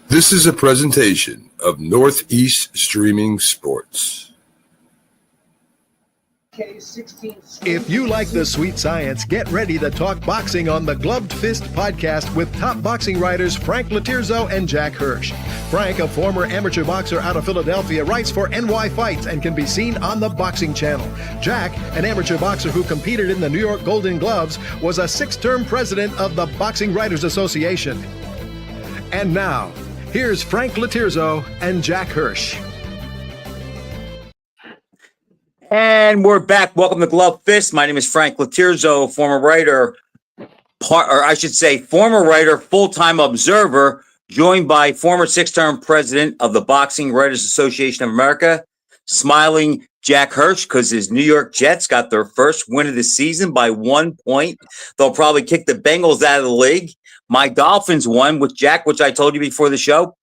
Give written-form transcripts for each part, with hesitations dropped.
This is a presentation of Northeast Streaming Sports. If you like the sweet science, get ready to talk boxing on the Gloved Fist podcast with top boxing writers Frank Latirzo and Jack Hirsch. Frank, a former amateur boxer out of Philadelphia, writes for NY Fights and can be seen on the Boxing Channel. Jack, an amateur boxer who competed in the New York Golden Gloves, was a 6-term president of the Boxing Writers Association. And now, here's Frank Latirzo and Jack Hirsch. And we're back. Welcome to Glove Fist. My name is Frank Latirzo, former writer, former writer, full-time observer, joined by former 6-term president of the Boxing Writers Association of America, smiling Jack Hirsch, because his New York Jets got their first win of the season by 1 point. They'll probably kick the Bengals out of the league. My Dolphins won with Jack, which I told you before the show.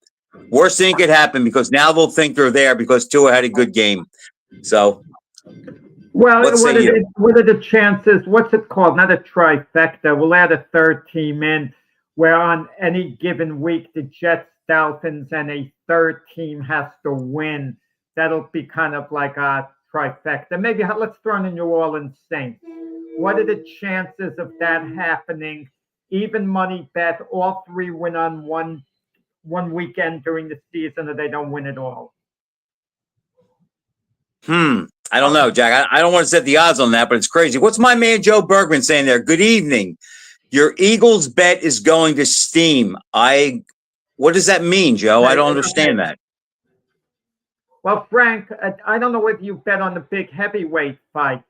Worst thing could happen because now they'll think they're there because Tua had a good game. So, well, what are the chances? What's it called? Not a trifecta. We'll add a third team in where on any given week, the Jets, Dolphins, and a third team has to win. That'll be kind of like a trifecta. Maybe let's throw in the New Orleans Saints. What are the chances of that happening? Even money bet, all three win on one weekend during the season, or they don't win at all. I don't know, Jack. I don't want to set the odds on that, but it's crazy. What's my man Joe Bergman saying there? Good evening. Your Eagles bet is going to steam. What does that mean, Joe? I don't understand that. Well, Frank, I don't know whether you bet on the big heavyweight fight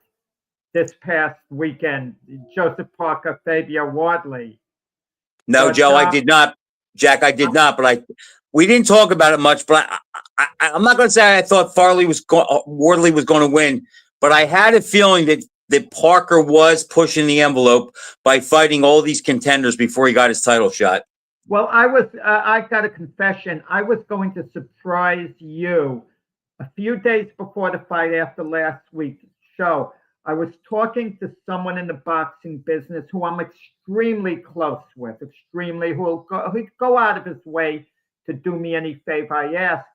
this past weekend, Joseph Parker, Fabio Wardley. No, but, Joe, I did not. Jack, I did not, but we didn't talk about it much, but I'm not going to say I thought Wardley was going to win, but I had a feeling that Parker was pushing the envelope by fighting all these contenders before he got his title shot. Well, I got a confession. I was going to surprise you a few days before the fight after last week's show. I was talking to someone in the boxing business who I'm extremely close with, who'll go out of his way to do me any favor I asked.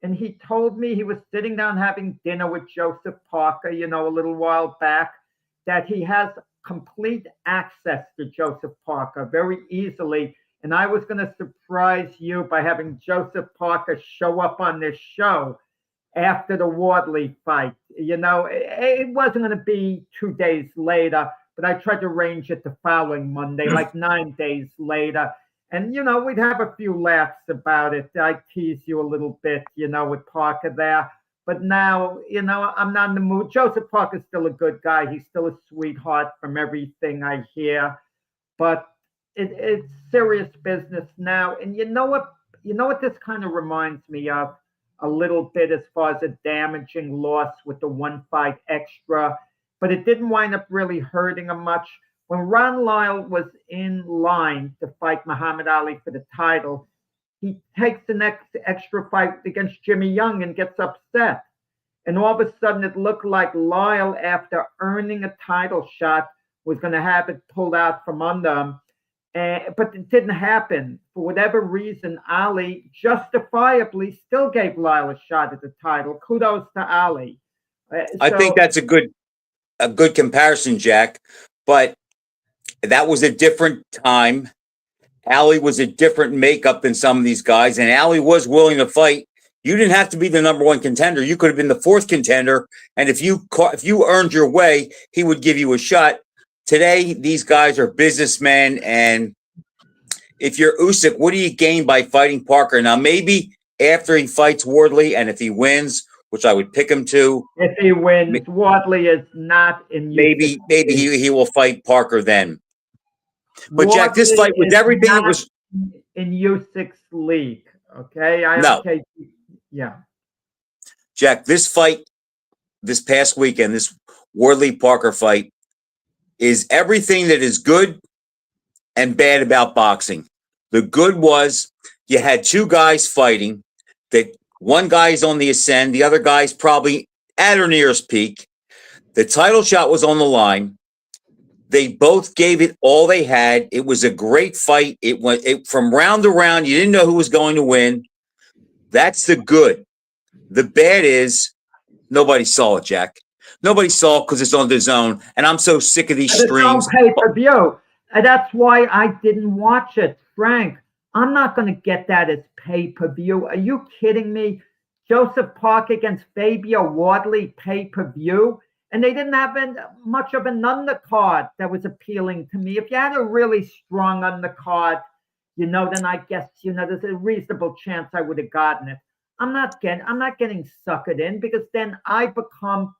And he told me he was sitting down having dinner with Joseph Parker, a little while back, that he has complete access to Joseph Parker very easily. And I was going to surprise you by having Joseph Parker show up on this show after the Wardley fight. It wasn't going to be 2 days later, but I tried to arrange it the following Monday, like 9 days later. And, we'd have a few laughs about it. I tease you a little bit, with Parker there. But now, I'm not in the mood. Joseph Parker's still a good guy. He's still a sweetheart from everything I hear. But it's serious business now. And you know what this kind of reminds me of a little bit as far as a damaging loss with the one fight extra. But it didn't wind up really hurting him much. When Ron Lyle was in line to fight Muhammad Ali for the title, he takes the next extra fight against Jimmy Young and gets upset. And all of a sudden, it looked like Lyle, after earning a title shot, was going to have it pulled out from under him. But it didn't happen. For whatever reason, Ali justifiably still gave Lyle a shot at the title. Kudos to Ali. I think that's a good comparison, Jack. But that was a different time. Ali was a different makeup than some of these guys, and Ali was willing to fight. You didn't have to be the number one contender. You could have been the fourth contender, and if you earned your way, he would give you a shot. Today, these guys are businessmen, and if you're Usyk, what do you gain by fighting Parker? Now, maybe after he fights Wardley, and if he wins, which I would pick him to. If he wins, Wardley is not in. Maybe he will fight Parker then. But Wardley, Jack, this fight with everything it was in Usyk's league. Okay, yeah. Jack, this fight this past weekend, this Wardley Parker fight, is everything that is good and bad about boxing. The good was you had two guys fighting, that one guy's on the ascend, the other guy's probably at or near his peak. The title shot was on the line. They both gave it all they had. It was a great fight. It went from round to round. You didn't know who was going to win. That's the good. The bad is nobody saw it, Jack. Nobody saw it because it's on the zone. And I'm so sick of these streams. It's on pay-per-view. And that's why I didn't watch it, Frank. I'm not going to get that as pay-per-view. Are you kidding me? Joseph Parker against Fabio Wardley pay-per-view. And they didn't have much of an undercard that was appealing to me. If you had a really strong undercard, then I guess, there's a reasonable chance I would have gotten it. I'm not getting suckered in, because then I become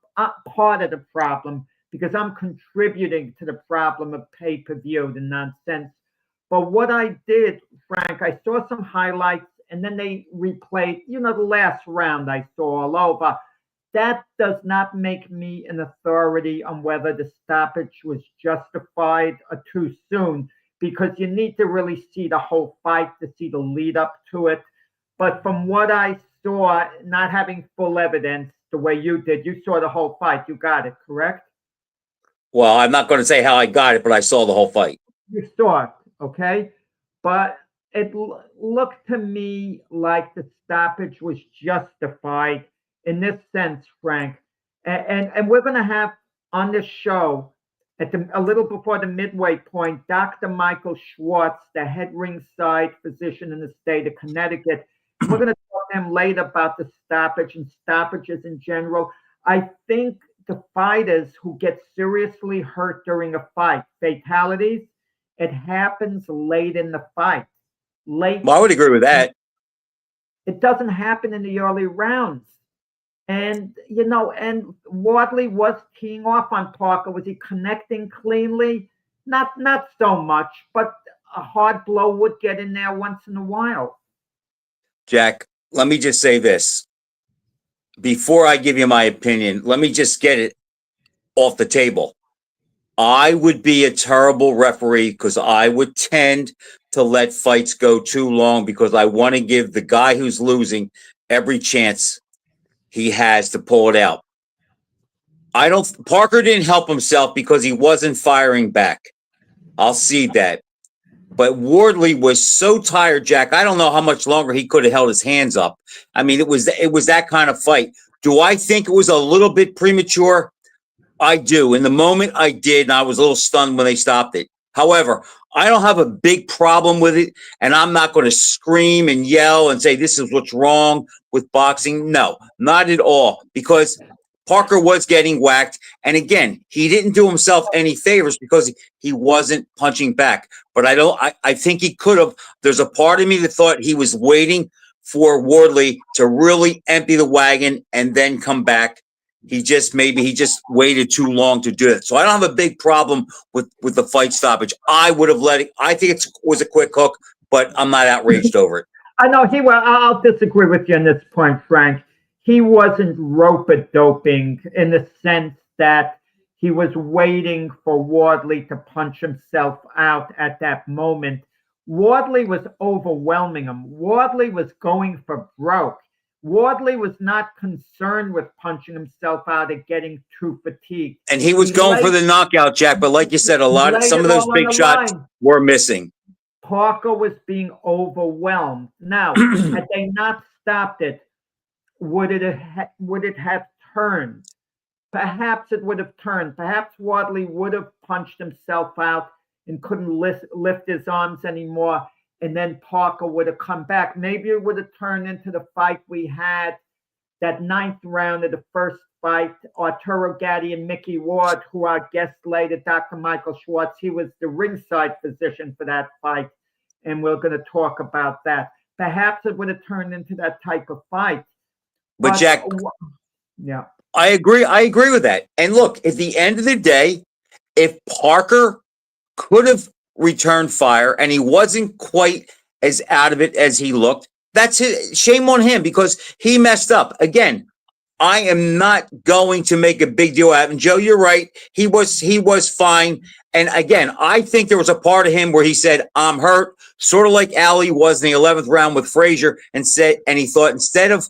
part of the problem, because I'm contributing to the problem of pay-per-view, the nonsense. But what I did, Frank, I saw some highlights, and then they replayed, the last round I saw all over. That does not make me an authority on whether the stoppage was justified or too soon, because you need to really see the whole fight to see the lead up to it. But from what I saw, not having full evidence the way you did, you saw the whole fight. You got it, correct? Well, I'm not going to say how I got it, but I saw the whole fight. You saw it, okay? But it looked to me like the stoppage was justified in this sense, Frank. And we're going to have on this show, a little before the midway point, Dr. Michael Schwartz, the head ringside physician in the state of Connecticut. We're going to talk to him later about the stoppage and stoppages in general. I think the fighters who get seriously hurt during a fight, fatalities, it happens late in the fight. Well, I would agree with that. It doesn't happen in the early rounds. And, and Wardley was teeing off on Parker. Was he connecting cleanly? Not so much, but a hard blow would get in there once in a while. Jack, let me just say this. Before I give you my opinion, let me just get it off the table. I would be a terrible referee, because I would tend to let fights go too long, because I want to give the guy who's losing every chance he has to pull it out. Parker didn't help himself because he wasn't firing back. I'll see that. But Wardley was so tired, Jack. I don't know how much longer he could have held his hands up. I mean, it was that kind of fight. Do I think it was a little bit premature? I do. In the moment I did, and I was a little stunned when they stopped it. However, I don't have a big problem with it, and I'm not going to scream and yell and say this is what's wrong with boxing. No, not at all, because Parker was getting whacked. And again, he didn't do himself any favors because he wasn't punching back. But I think he could have. There's a part of me that thought he was waiting for Wardley to really empty the wagon and then come back. He just waited too long to do it. So I don't have a big problem with the fight stoppage. I would have let it. I think it was a quick hook, but I'm not outraged over it. I know I'll disagree with you on this point, Frank. He wasn't rope-a-doping in the sense that he was waiting for Wardley to punch himself out at that moment. Wardley was overwhelming him. Wardley was going for broke. Wardley was not concerned with punching himself out and getting too fatigued. And he was going for the knockout, Jack. But like you said, some of those big shots were missing. Parker was being overwhelmed. Now, had they not stopped it, would it have turned? Perhaps it would have turned. Perhaps Wardley would have punched himself out and couldn't lift his arms anymore. And then Parker would have come back. Maybe it would have turned into the fight we had, that 9th round of the first fight, Arturo Gatti and Mickey Ward, who our guest later, Dr. Michael Schwartz. He was the ringside physician for that fight. And we're going to talk about that. Perhaps it would have turned into that type of fight. But Jack, yeah, I agree. I agree with that. And look, at the end of the day, if Parker could have returned fire and he wasn't quite as out of it as he looked, that's it. Shame on him, because he messed up. Again, I am not going to make a big deal out of it. And Joe, you're right. He was fine. And again, I think there was a part of him where he said, I'm hurt, sort of like Ali was in the 11th round with Frazier, and he thought, instead of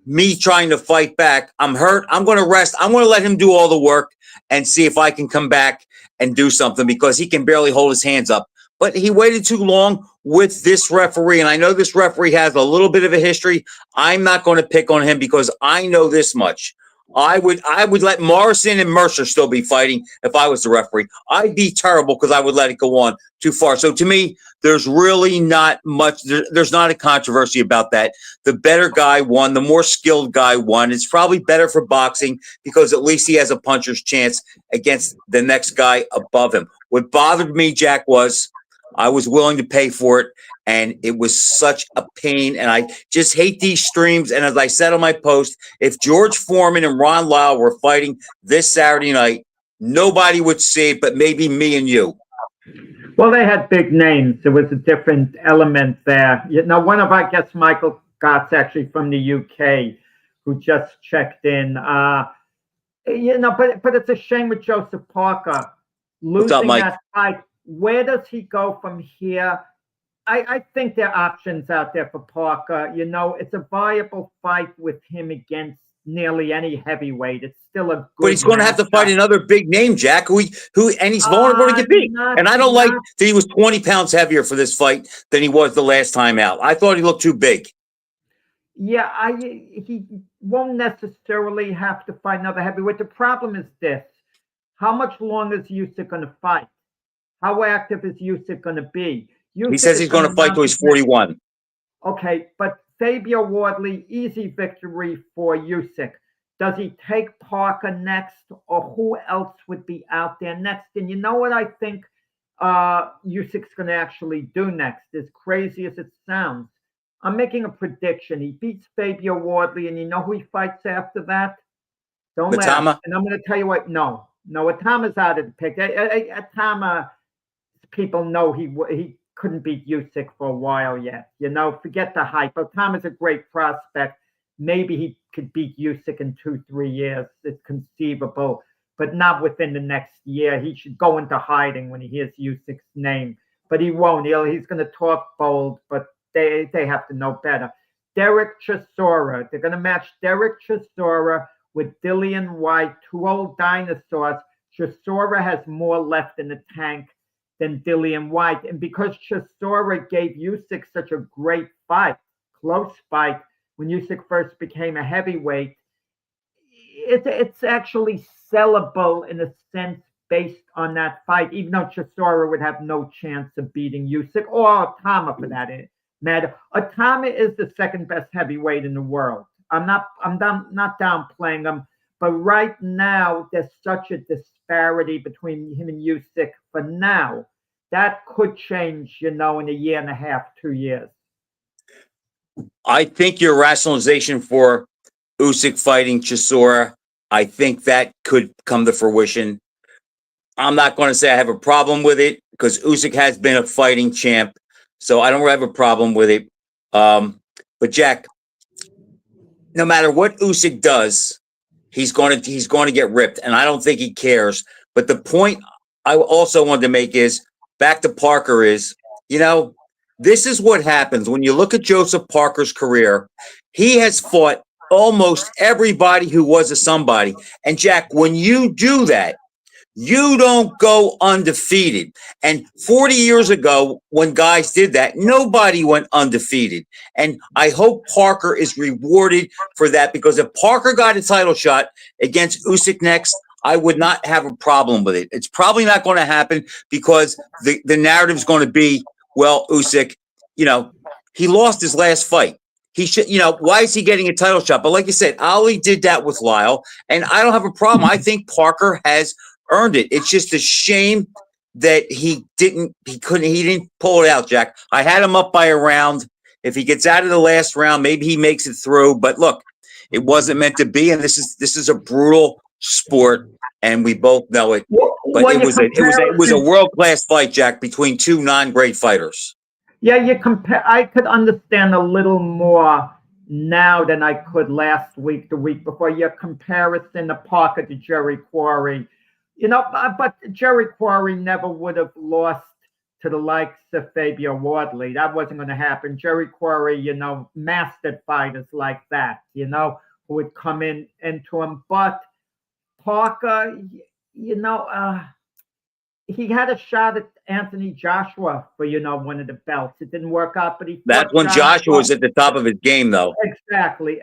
me trying to fight back. I'm hurt. I'm going to rest. I'm going to let him do all the work and see if I can come back and do something because he can barely hold his hands up. But he waited too long with this referee. And I know this referee has a little bit of a history. I'm not going to pick on him because I know this much. I would let Morrison and Mercer still be fighting if I was the referee. I'd be terrible because I would let it go on too far. So to me, there's really not much. There's not a controversy about that. The better guy won. The more skilled guy won. It's probably better for boxing because at least he has a puncher's chance against the next guy above him. What bothered me, Jack, was I was willing to pay for it, and it was such a pain, and I just hate these streams. And as I said on my post, if George Foreman and Ron Lyle were fighting this Saturday night, nobody would see it, but maybe me and you. Well, they had big names. There was a different element there. One of, I guess, Michael Gott's actually from the UK, who just checked in. But it's a shame with Joseph Parker losing that fight. Where does he go from here? I think there are options out there for Parker. It's a viable fight with him against nearly any heavyweight. It's still a good but he's going to have to fight another big name, Jack, who and he's vulnerable to get beat. And I don't like that he was 20 pounds heavier for this fight than he was the last time out. I thought he looked too big. Yeah, he won't necessarily have to fight another heavyweight. The problem is this. How much longer is Usyk going to fight? How active is Usyk going to be? He says he's going to fight till he's 41. Okay, but Fabio Wardley, easy victory for Usyk. Does he take Parker next, or who else would be out there next? And you know what I think Usyk's going to actually do next, as crazy as it sounds? I'm making a prediction. He beats Fabio Wardley, and you know who he fights after that? Don't laugh. And I'm going to tell you what, no, Atama's out of the pick. Atama, people know he couldn't beat Usyk for a while yet. Forget the hype. Atama's a great prospect. Maybe he could beat Usyk in 2-3 years. It's conceivable, but not within the next year. He should go into hiding when he hears Usyk's name, but he won't. He's going to talk bold, but they have to know better. Derek Chisora. They're going to match Derek Chisora with Dillian White, two old dinosaurs. Chisora has more left in the tank than Dillian White. And because Chisora gave Usyk such a great fight, close fight, when Usyk first became a heavyweight, it's actually sellable in a sense based on that fight, even though Chisora would have no chance of beating Usyk or Atama for that matter. Atama is the second best heavyweight in the world. I'm not downplaying him, but right now there's such a disparity between him and Usyk for now. That could change, in a year and a half, 2 years. I think your rationalization for Usyk fighting Chisora, I think that could come to fruition. I'm not going to say I have a problem with it because Usyk has been a fighting champ, so I don't have a problem with it. But Jack, no matter what Usyk does, he's going to get ripped, and I don't think he cares. But the point I also wanted to make is back to Parker is, this is what happens when you look at Joseph Parker's career. He has fought almost everybody who was a somebody. And Jack, when you do that, you don't go undefeated. And 40 years ago, when guys did that, nobody went undefeated. And I hope Parker is rewarded for that, because if Parker got a title shot against Usyk next, I would not have a problem with it. It's probably not going to happen because the narrative is going to be, well, Usyk, he lost his last fight. He should, why is he getting a title shot? But like you said, Ali did that with Lyle, and I don't have a problem. I think Parker has earned it. It's just a shame that he didn't pull it out, Jack. I had him up by a round. If he gets out of the last round, maybe he makes it through. But look, it wasn't meant to be, and this is a brutal sport, and we both know it. But it was a world-class fight, Jack, between two non-great fighters. Yeah, I could understand a little more now than I could last week, the week before. Your comparison of Parker to Jerry Quarry. But Jerry Quarry never would have lost to the likes of Fabio Wardley. That wasn't going to happen. Jerry Quarry, mastered fighters like that, who would come into him. But Parker, he had a shot at Anthony Joshua for, one of the belts. It didn't work out, but That's when Joshua was at the top of his game, though. Exactly.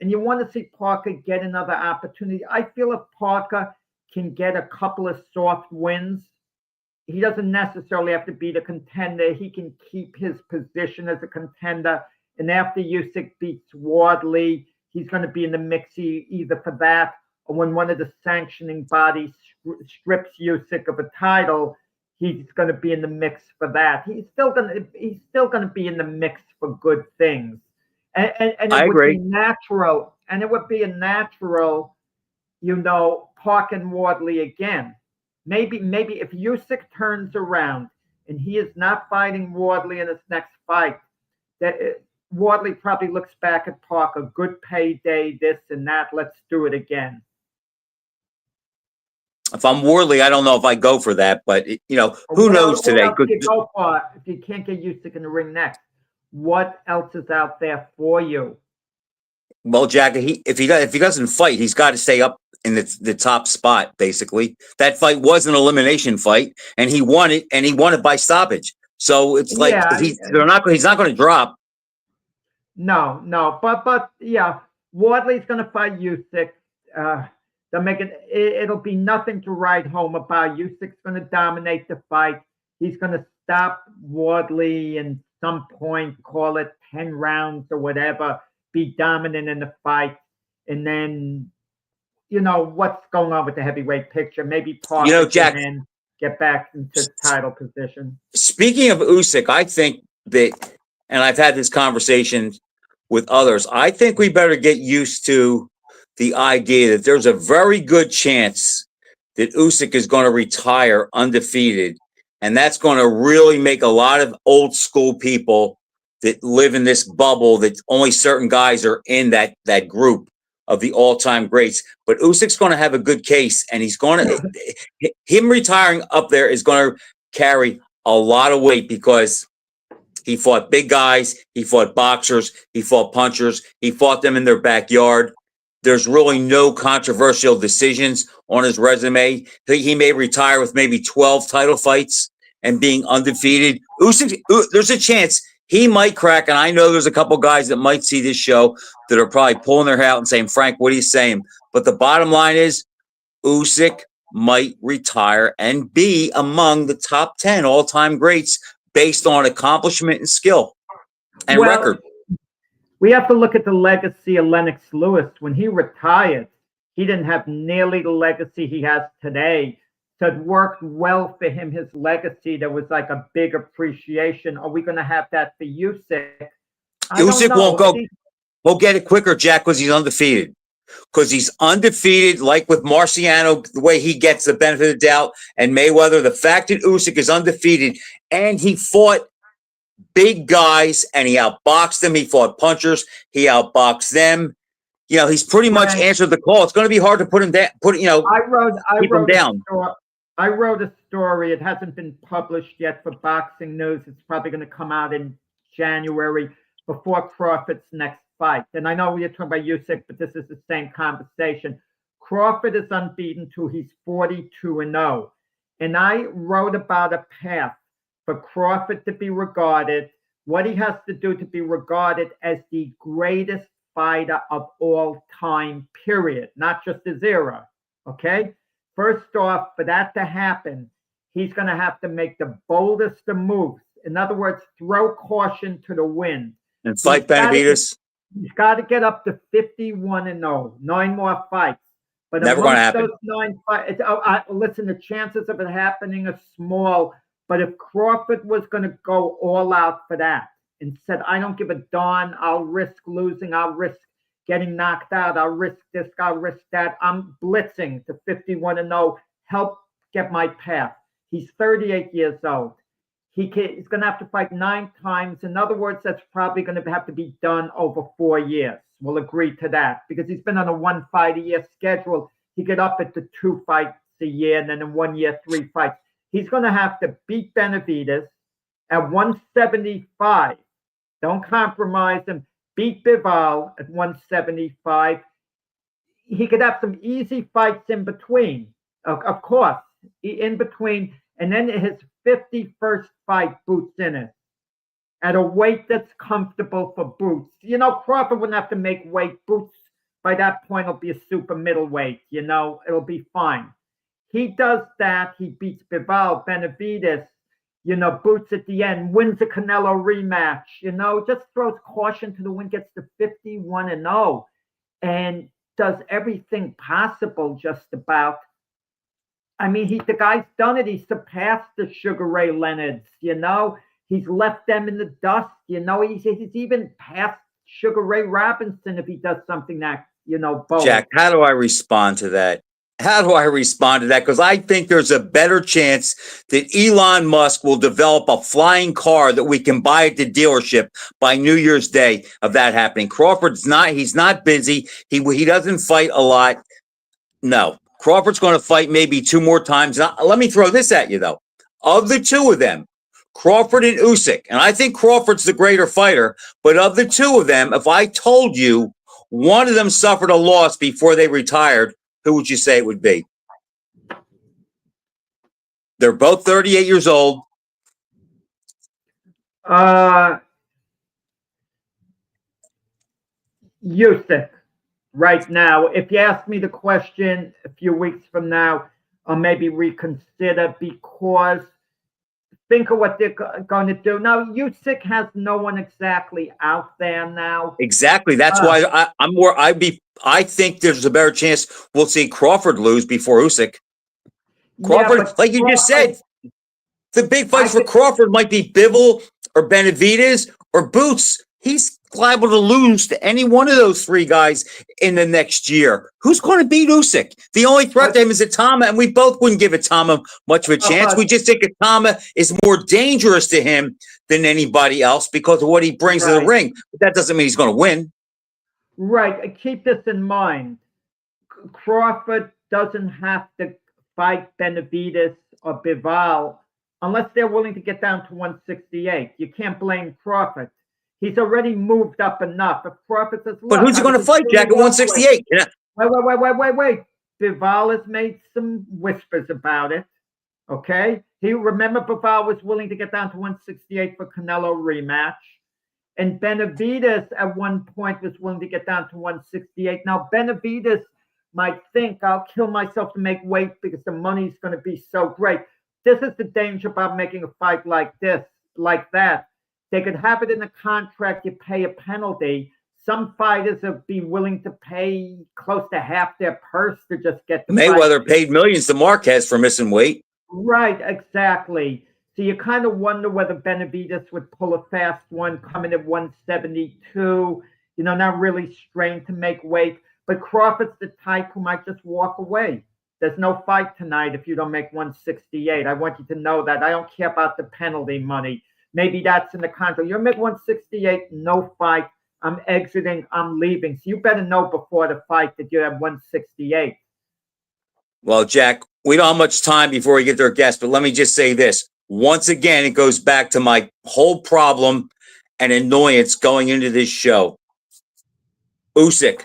And you want to see Parker get another opportunity. I feel if Parker can get a couple of soft wins, he doesn't necessarily have to be the contender. He can keep his position as a contender. And after Usyk beats Wardley, he's going to be in the mix either for that or when one of the sanctioning bodies strips Usyk of a title, he's going to be in the mix for that. He's still going to be in the mix for good things. And it would be natural. And it would be a natural, Park and Wardley again. Maybe if Usyk turns around and he is not fighting Wardley in his next fight, Wardley probably looks back at Park, a good payday, this and that. Let's do it again. If I'm Wardley, I don't know if I go for that, but who knows today? If you can't get Usyk in the ring next, what else is out there for you? Well, Jack, if he doesn't fight, he's got to stay up in the top spot. Basically, that fight was an elimination fight, and he won it, by stoppage. So it's like he's not going to drop. No, but yeah, Wardley's going to fight Usyk. They'll make it. It'll be nothing to write home about. Usyk's going to dominate the fight. He's going to stop Wardley in some point, call it 10 rounds or whatever, be dominant in the fight, and then what's going on with the heavyweight picture. Maybe Parker Jack, can get back into title position. Speaking of Usyk, I think that, and I've had this conversation with others, I think we better get used to the idea that there's a very good chance that Usyk is going to retire undefeated. And that's going to really make a lot of old school people that live in this bubble that only certain guys are in that group of the all-time greats. But Usyk's going to have a good case, and him retiring up there is going to carry a lot of weight because he fought big guys, he fought boxers, he fought punchers, he fought them in their backyard. There's really no controversial decisions on his resume. He may retire with maybe 12 title fights and being undefeated. Usyk, there's a chance he might crack, and I know there's a couple guys that might see this show that are probably pulling their hair out and saying, Frank, what are you saying? But the bottom line is Usyk might retire and be among the top 10 all-time greats based on accomplishment and skill and record. We have to look at the legacy of Lennox Lewis. When he retired, he didn't have nearly the legacy he has today. So it worked well for him, his legacy. There was like a big appreciation. Are we going to have that for Usyk? Usyk won't get it quicker, Jack, because he's undefeated. Because he's undefeated, like with Marciano, the way he gets the benefit of the doubt, and Mayweather, the fact that Usyk is undefeated, and he fought big guys, and he outboxed them. He fought punchers. He outboxed them. He's pretty much answered the call. It's going to be hard to put him down. Keep him down. I wrote a story. It hasn't been published yet for Boxing News. It's probably going to come out in January before Crawford's next fight. And I know you're talking about Usyk, but this is the same conversation. Crawford is unbeaten too. He's 42-0. And I wrote about a path for Crawford to be regarded, what he has to do to be regarded as the greatest fighter of all time, period, not just his era, okay? First off, for that to happen, he's going to have to make the boldest of moves. In other words, throw caution to the wind. And fight Benavidez. He's got to get up to 51-0, 9 more fights. But never going to happen. Those 9 fights, listen, the chances of it happening are small. But if Crawford was going to go all out for that and said, I don't give a darn, I'll risk losing, I'll risk getting knocked out, I'll risk this, I'll risk that, I'm blitzing to 51-0, help get my path. He's 38 years old. He's going to have to fight 9 times. In other words, that's probably going to have to be done over 4 years. We'll agree to that because he's been on a 1 fight a year schedule. He get up at the 2 fights a year and then in 1 year, 3 fights. He's going to have to beat Benavidez at 175. Don't compromise him. Beat Bivol at 175. He could have some easy fights in between, of course, in between. And then his 51st fight, Boots Ennis, at a weight that's comfortable for Boots. You know, Crawford wouldn't have to make weight. Boots, by that point, will be a super middleweight. You know, it'll be fine. He does that. He beats Bivol, Benavidez, you know, Boots at the end, wins the Canelo rematch, you know, just throws caution to the wind, gets to 51-0, and does everything possible just about. I mean, the guy's done it. He surpassed the Sugar Ray Leonards, you know. He's left them in the dust, you know. He's even past Sugar Ray Robinson if he does something that, you know, bold. Jack, how do I respond to that? Because I think there's a better chance that Elon Musk will develop a flying car that we can buy at the dealership by New Year's Day of that happening. He's not busy. He doesn't fight a lot. No, Crawford's going to fight maybe 2 more times. Now, let me throw this at you, though. Of the 2 of them, Crawford and Usyk, and I think Crawford's the greater fighter, but of the 2 of them, if I told you one of them suffered a loss before they retired, who would you say it would be? They're both 38 years old. Usyk, right now. If you ask me the question a few weeks from now, I'll maybe reconsider, because think of what they're going to do. Now, Usyk has no one exactly out there now. Exactly. That's why I think there's a better chance we'll see Crawford lose before Usyk. Crawford, like you just said, the big fights for Crawford might be Bivol or Benavidez or Boots. He's liable to lose to any one of those 3 guys in the next year. Who's going to beat Usyk? The only threat to him is Itama, and we both wouldn't give Itama much of a chance. We just think Itama is more dangerous to him than anybody else because of what he brings to the ring. But that doesn't mean he's going to win. Right. Keep this in mind. Crawford doesn't have to fight Benavidez or Bivol unless they're willing to get down to 168. You can't blame Crawford. He's already moved up enough. If Crawford says, but who's he going to fight, Jack, at 168? Yeah. Wait. Bivol has made some whispers about it. Okay? Remember Bivol was willing to get down to 168 for Canelo rematch. And Benavidez at one point was willing to get down to 168. Now, Benavidez might think, I'll kill myself to make weight because the money's going to be so great. This is the danger about making a fight like that. They could have it in the contract, you pay a penalty. Some fighters would be willing to pay close to half their purse to just get the Mayweather fight. paid millions to Marquez for missing weight. Right, exactly. So you kind of wonder whether Benavidez would pull a fast one, coming at 172, not really strained to make weight. But Crawford's the type who might just walk away. There's no fight tonight if you don't make 168. I want you to know that. I don't care about the penalty money. Maybe that's in the contract. You'll make 168, no fight. I'm exiting, I'm leaving. So you better know before the fight that you have 168. Well, Jack, we don't have much time before we get to our guest, but let me just say this. Once again, it goes back to my whole problem and annoyance going into this show. Usyk,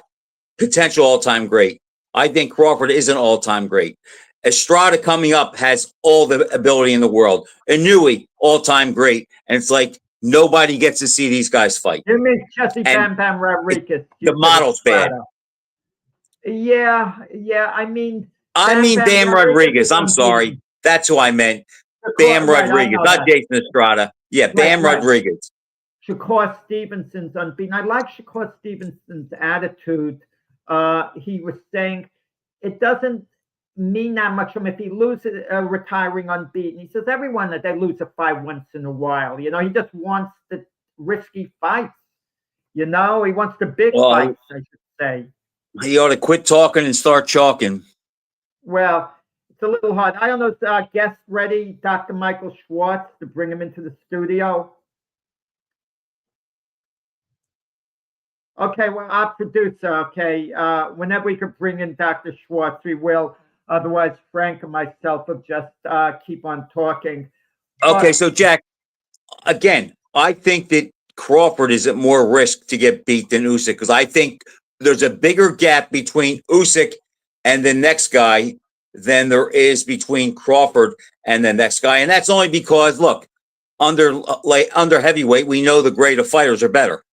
potential all-time great. I think Crawford is an all-time great. Estrada coming up has all the ability in the world. Inoue, all-time great. And it's like nobody gets to see these guys fight. You mean Jesse Bam Bam Rodriguez? The model's bad. Yeah. I mean Bam Rodriguez. I'm sorry. That's who I meant. Bam Rodriguez, not Jason Estrada. Yeah, Bam Rodriguez. Shakur Stevenson's unbeaten. I like Shakur Stevenson's attitude. He was saying it doesn't mean that much from if he loses retiring unbeaten. He says everyone that they lose a fight once in a while. He just wants the risky fights. He wants the big fights, I should say. He ought to quit talking and start chalking. Well, it's a little hard. I don't know if our guest ready, Dr. Michael Schwartz, to bring him into the studio. Okay, well, our producer, whenever we could bring in Dr. Schwartz, we will. Otherwise, Frank and myself will just keep on talking. Okay, But so Jack, again, I think that Crawford is at more risk to get beat than Usyk because I think there's a bigger gap between Usyk and the next guy than there is between Crawford and the next guy, and that's only because look, under heavyweight, we know the greater fighters are better.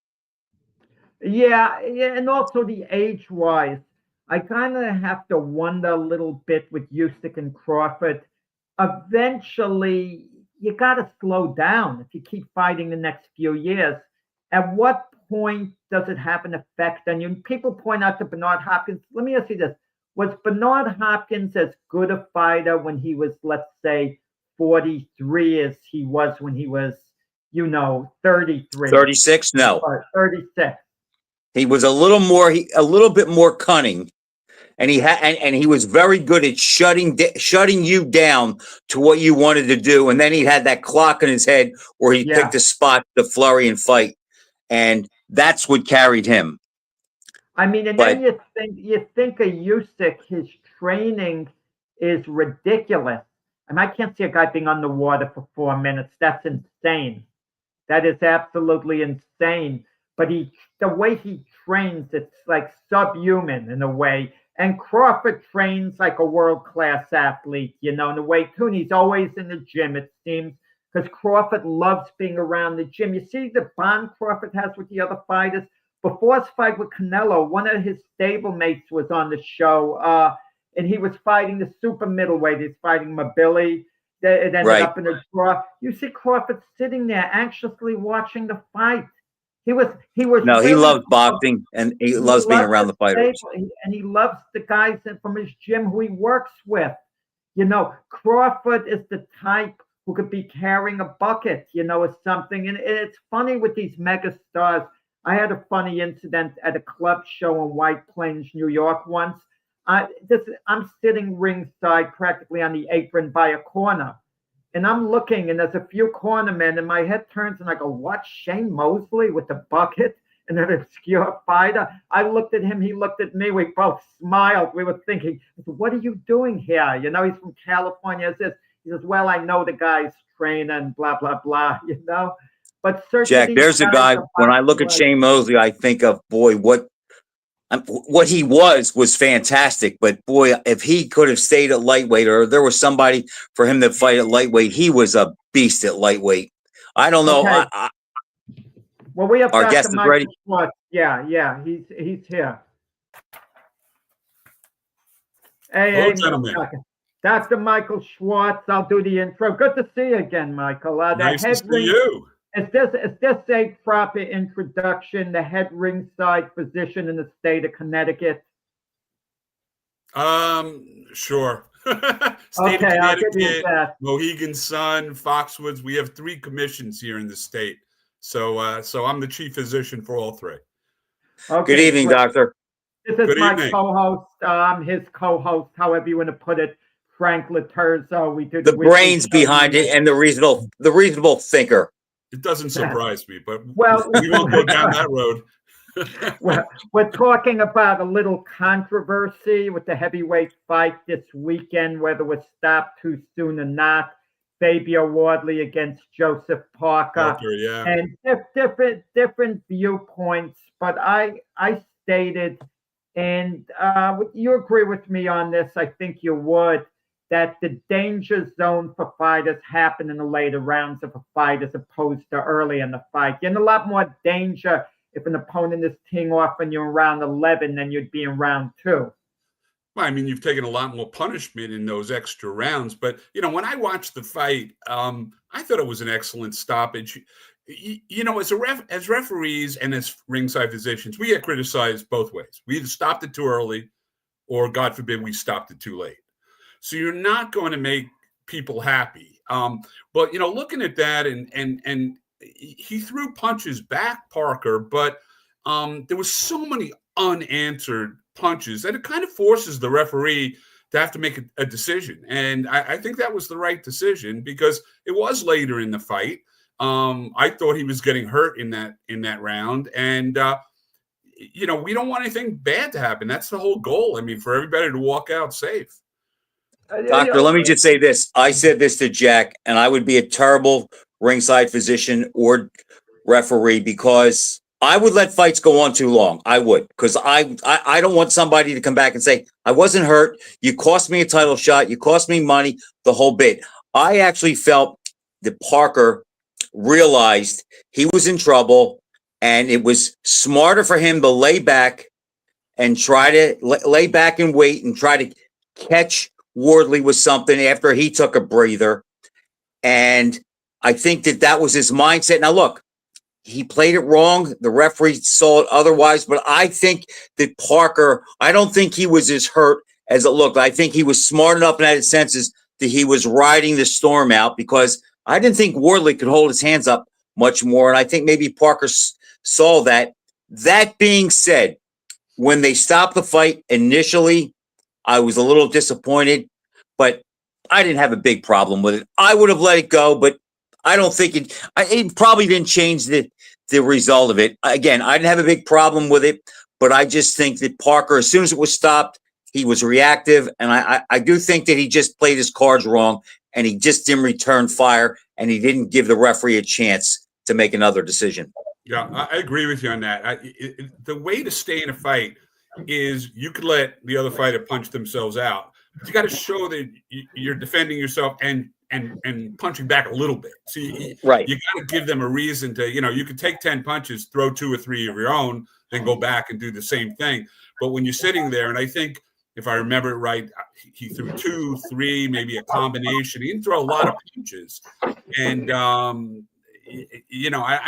yeah, and also the age-wise, I kind of have to wonder a little bit with Usyk and Crawford. Eventually, you got to slow down if you keep fighting the next few years. At what point does it have an effect on you? And people point out to Bernard Hopkins. Let me ask you this. Was Bernard Hopkins as good a fighter when he was, let's say, 43 as he was when he was, 33? 36? No. Or 36. He was a little bit more cunning, and he was very good at shutting you down to what you wanted to do. And then he had that clock in his head where he picked a spot to flurry and fight, and that's what carried him. I mean, and then you think of Usyk, his training is ridiculous. And I can't see a guy being underwater for 4 minutes. That's insane. That is absolutely insane. But the way he trains, it's like subhuman in a way. And Crawford trains like a world-class athlete, in the way too. And he's always in the gym, it seems, because Crawford loves being around the gym. You see the bond Crawford has with the other fighters. Before his fight with Canelo, one of his stablemates was on the show, and he was fighting the super middleweight. He's fighting Mabili. It ended up in a draw. You see Crawford sitting there anxiously watching the fight. He was. No, he loves boxing and he loves being around the fighters. And he loves the guys from his gym who he works with. Crawford is the type who could be carrying a bucket, or something. And it's funny with these mega stars. I had a funny incident at a club show in White Plains, New York once. I'm sitting ringside practically on the apron by a corner. And I'm looking, and there's a few cornermen, and my head turns, and I go, what, Shane Mosley with the bucket and an obscure fighter? I looked at him, he looked at me, we both smiled. We were thinking, what are you doing here? He's from California. He says, well, I know the guy's training, blah, blah, blah, But Jack, there's a guy, when I look at Shane Mosley, I think of, boy, what he was fantastic. But boy, if he could have stayed at lightweight, or there was somebody for him to fight at lightweight, he was a beast at lightweight. I don't know. Okay. Well, we have our Dr. guest is Michael ready. Schwartz. Yeah, he's here. Hey, gentlemen. Dr. Michael Schwartz. I'll do the intro. Good to see you again, Michael. Nice to see you. Is this a proper introduction? The head ringside physician in the state of Connecticut. Sure. State Okay, of I'll give you Connecticut, that. Mohegan Sun, Foxwoods. We have 3 commissions here in the state. So I'm the chief physician for all 3. Okay, Good evening, doctor. This is Good my evening. co-host, his co-host, however you want to put it, Frank Laterzo. We do The brains behind it and the reasonable thinker. It doesn't surprise me, but Well, we won't go down that road. we're talking about a little controversy with the heavyweight fight this weekend, whether it was stopped too soon or not. Fabio Wardley against Joseph Parker. Yeah. And different viewpoints, but I stated, and you agree with me on this, I think you would, that the danger zone for fighters happen in the later rounds of a fight as opposed to early in the fight. You're in a lot more danger if an opponent is teeing off and you're in round 11 than you'd be in round 2. Well, I mean, you've taken a lot more punishment in those extra rounds. But, when I watched the fight, I thought it was an excellent stoppage. As referees and as ringside physicians, we get criticized both ways. We either stopped it too early or, God forbid, we stopped it too late. So you're not going to make people happy. But, looking at that and he threw punches back, Parker, but there was so many unanswered punches that it kind of forces the referee to have to make a decision. And I think that was the right decision because it was later in the fight. I thought he was getting hurt in that round. And, we don't want anything bad to happen. That's the whole goal. I mean, for everybody to walk out safe. Doctor, let me just say this. I said this to Jack, and I would be a terrible ringside physician or referee because I would let fights go on too long. I would, because I don't want somebody to come back and say, I wasn't hurt. You cost me a title shot. You cost me money, the whole bit. I actually felt that Parker realized he was in trouble, and it was smarter for him to lay back and try to lay back and wait and try to catch Wardley with something after he took a breather. And I think that was his mindset. Now, look, he played it wrong. The referee saw it otherwise, but I think that Parker, I don't think he was as hurt as it looked. I think he was smart enough and had his senses that he was riding the storm out, because I didn't think Wardley could hold his hands up much more. And I think maybe Parker saw that. That being said, when they stopped the fight initially, I was a little disappointed, but I didn't have a big problem with it. I would have let it go, but I don't think it probably didn't change the result of it. Again, I didn't have a big problem with it, but I just think that Parker, as soon as it was stopped, he was reactive. And I do think that he just played his cards wrong, and he just didn't return fire, and he didn't give the referee a chance to make another decision. Yeah, I agree with you on that. The way to stay in a fight is you could let the other fighter punch themselves out. But you got to show that you're defending yourself and punching back a little bit. So you got to give them a reason to, you could take 10 punches, throw 2 or 3 of your own, then go back and do the same thing. But when you're sitting there, and I think if I remember it right, he threw 2, 3, maybe a combination. He didn't throw a lot of punches. And, I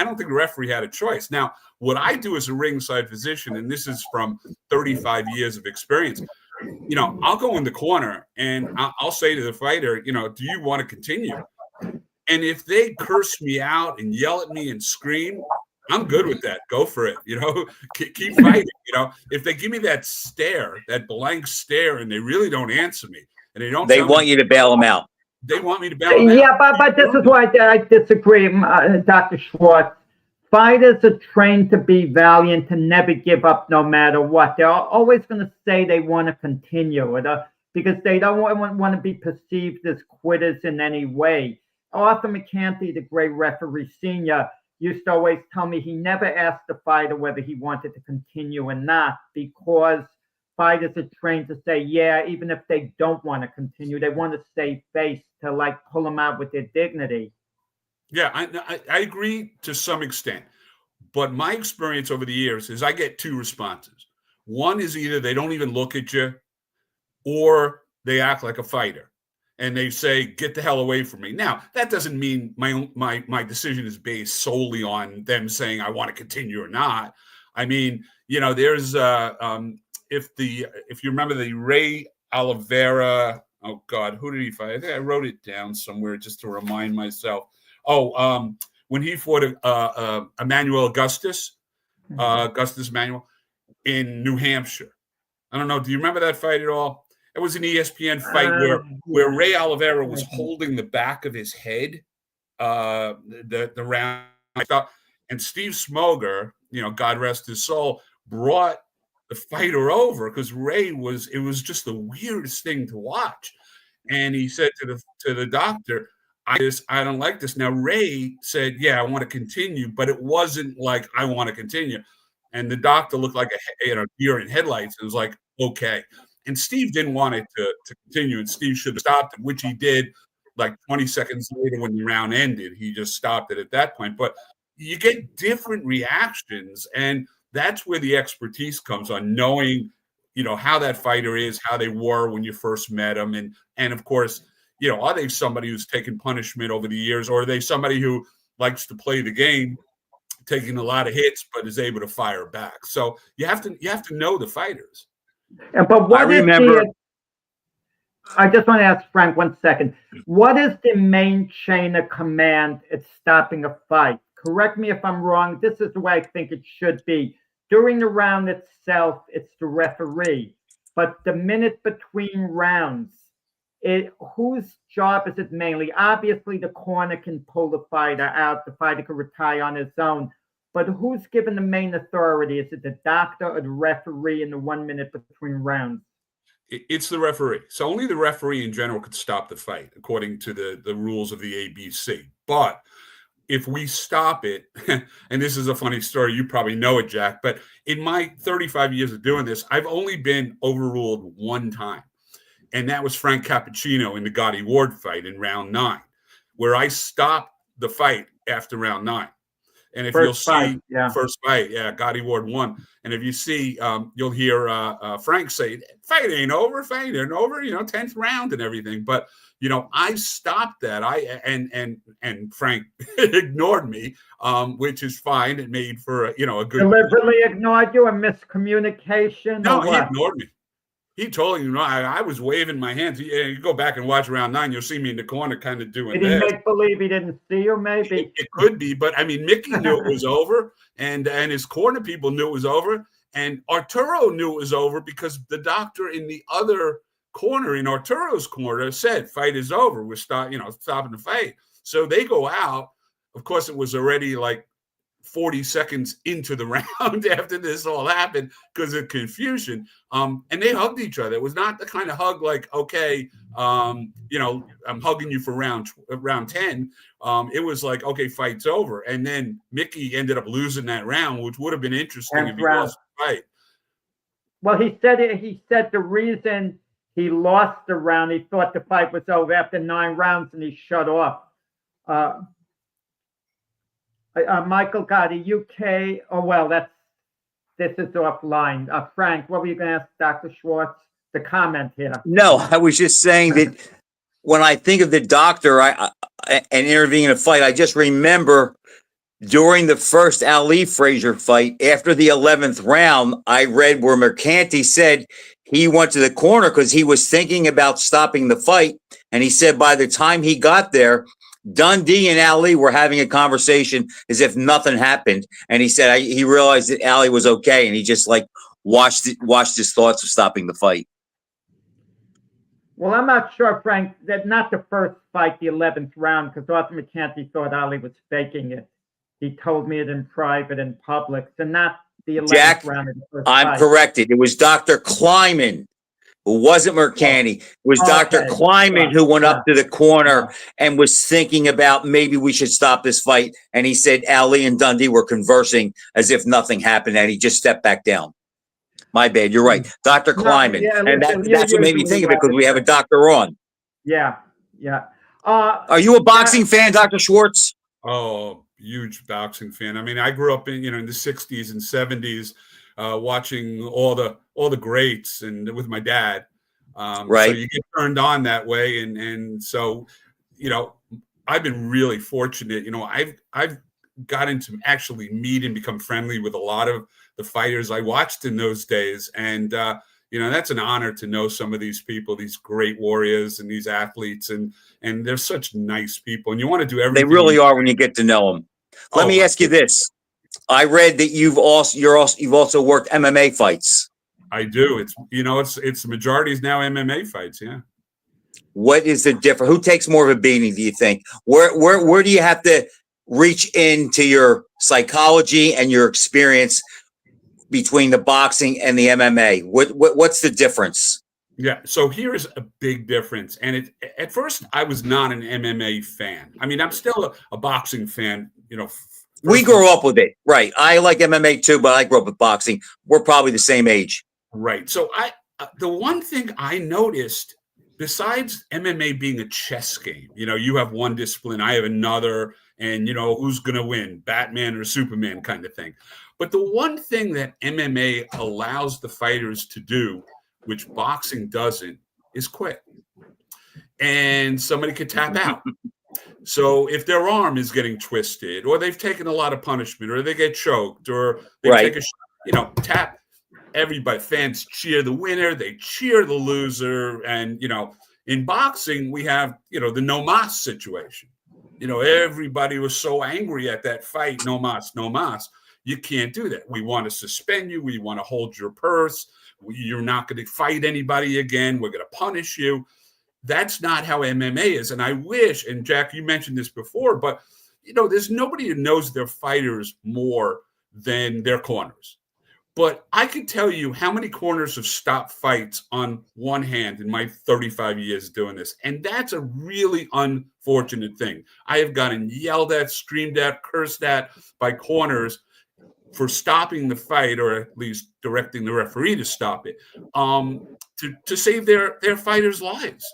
don't think the referee had a choice. Now, what I do as a ringside physician, and this is from 35 years of experience, I'll go in the corner and I'll say to the fighter, do you want to continue? And if they curse me out and yell at me and scream, I'm good with that. Go for it. Keep fighting. If they give me that stare, that blank stare, and they really don't answer me, and they want you to bail them out. They want me to bail them out. Yeah, but this is why I disagree, Dr. Schwartz. Fighters are trained to be valiant, to never give up no matter what. They're always going to say they want to continue it because they don't want to be perceived as quitters in any way. Arthur McCarthy, the great referee senior, used to always tell me he never asked the fighter whether he wanted to continue or not, because fighters are trained to say, yeah, even if they don't want to continue, they want to stay face to pull them out with their dignity. Yeah, I agree to some extent. But my experience over the years is I get 2 responses. One is either they don't even look at you, or they act like a fighter and they say, get the hell away from me. Now, that doesn't mean my decision is based solely on them saying I want to continue or not. I mean, there's if you remember the Ray Oliveira, oh God, who did he fight? I think I wrote it down somewhere just to remind myself. When he fought Emmanuel Augustus Manuel in New Hampshire. I don't know. Do you remember that fight at all? It was an ESPN fight where Ray Oliveira was holding the back of his head, the round. And Steve Smoger, God rest his soul, brought the fighter over because it was just the weirdest thing to watch. And he said to the doctor, I don't like this. Now, Ray said, yeah, I want to continue, but it wasn't like I want to continue. And the doctor looked like a deer in headlights and was like, okay. And Steve didn't want it to continue, and Steve should have stopped it, which he did. Like 20 seconds later when the round ended, he just stopped it at that point. But you get different reactions, and that's where the expertise comes on, knowing, how that fighter is, how they were when you first met them. And of course, are they somebody who's taken punishment over the years, or are they somebody who likes to play the game, taking a lot of hits, but is able to fire back? So you have to know the fighters. But what I just want to ask Frank 1 second. What is the main chain of command at stopping a fight? Correct me if I'm wrong. This is the way I think it should be. During the round itself, it's the referee. But the minute between rounds, whose job is it mainly? Obviously, the corner can pull the fighter out. The fighter can retire on his own. But who's given the main authority? Is it the doctor or the referee in the 1 minute between rounds? It's the referee. So only the referee in general could stop the fight according to the rules of the ABC. But if we stop it, and this is a funny story, you probably know it, Jack, but in my 35 years of doing this, I've only been overruled one time. And that was Frank Cappuccino in the Gotti Ward fight in round 9, where I stopped the fight after round 9. And if First you'll fight, see, yeah. first fight, Gotti Ward won. And if you see, you'll hear Frank say, fight ain't over, 10th round and everything. But, I stopped that. And Frank ignored me, which is fine. It made for, a good. Deliberately ignored you, a miscommunication? No, or he what? ignored me. He told you, I was waving my hands. You go back and watch round 9, you'll see me in the corner kind of doing Did he this. make believe he didn't see you, maybe? It could be, but I mean, Mickey knew it was over, and his corner people knew it was over, and Arturo knew it was over because the doctor in the other corner, in Arturo's corner, said, fight is over. We're stopping the fight. So they go out. Of course, it was already like 40 seconds into the round after this all happened because of confusion. And they hugged each other. It was not the kind of hug like, okay, I'm hugging you for round 10. It was like, okay, fight's over. And then Mickey ended up losing that round, which would have been interesting if he lost the fight. Well, he said the reason he lost the round, he thought the fight was over after 9 rounds and he shut off. Michael Gotti, UK. Oh, well, this is offline. Frank, what were you going to ask Dr. Schwartz? The comment here. No, I was just saying that when I think of the doctor and intervening in a fight, I just remember during the first Ali Frazier fight, after the 11th round, I read where Mercanti said he went to the corner because he was thinking about stopping the fight. And he said by the time he got there, Dundee and Ali were having a conversation as if nothing happened. And he said he realized that Ali was okay. And he just watched his thoughts of stopping the fight. Well, I'm not sure, Frank, that not the first fight, the 11th round, because Arthur McCanty thought Ali was faking it. He told me it in private and public. So not the 11th Jack, round of the first I'm fight. corrected. It was Dr. Kleiman who wasn't Mercanti. It was Dr. Kleiman who went up to the corner and was thinking about maybe we should stop this fight. And he said Ali and Dundee were conversing as if nothing happened and he just stepped back down. My bad. You're right. Dr. Kleiman. And that's what made me think of it because we have a doctor on. Yeah. Are you a boxing fan, Dr. Schwartz? Oh, huge boxing fan. I mean, I grew up in the 60s and 70s watching all the greats and with my dad. Right. So you get turned on that way. And so, I've been really fortunate. I've gotten to actually meet and become friendly with a lot of the fighters I watched in those days. And, that's an honor to know some of these people, these great warriors and these athletes. And they're such nice people. And you want to do everything. They really are when you get to know them. Let me ask you this. I read that you've also worked MMA fights. I do. It's the majority is now MMA fights. Yeah. What is the difference? Who takes more of a beating, do you think? Where do you have to reach into your psychology and your experience between the boxing and the MMA? What's the difference? Yeah. So here's a big difference. And at first I was not an MMA fan. I mean, I'm still a boxing fan, We grew up with it. Right. I like MMA too, but I grew up with boxing. We're probably the same age. Right. So the one thing I noticed, besides MMA being a chess game, you have one discipline, I have another, and who's going to win, Batman or Superman kind of thing. But the one thing that MMA allows the fighters to do, which boxing doesn't, is quit. And somebody could tap out. So if their arm is getting twisted, or they've taken a lot of punishment, or they get choked, or they take a tap, everybody, fans cheer the winner, they cheer the loser. And, in boxing, we have, the no mas situation. Everybody was so angry at that fight, no mas, no mas. You can't do that. We want to suspend you. We want to hold your purse. You're not going to fight anybody again. We're going to punish you. That's not how MMA is. And I wish, and Jack, you mentioned this before, but, there's nobody who knows their fighters more than their corners. But I can tell you how many corners have stopped fights on one hand in my 35 years doing this. And that's a really unfortunate thing. I have gotten yelled at, screamed at, cursed at by corners for stopping the fight, or at least directing the referee to stop it, to save their fighters' lives.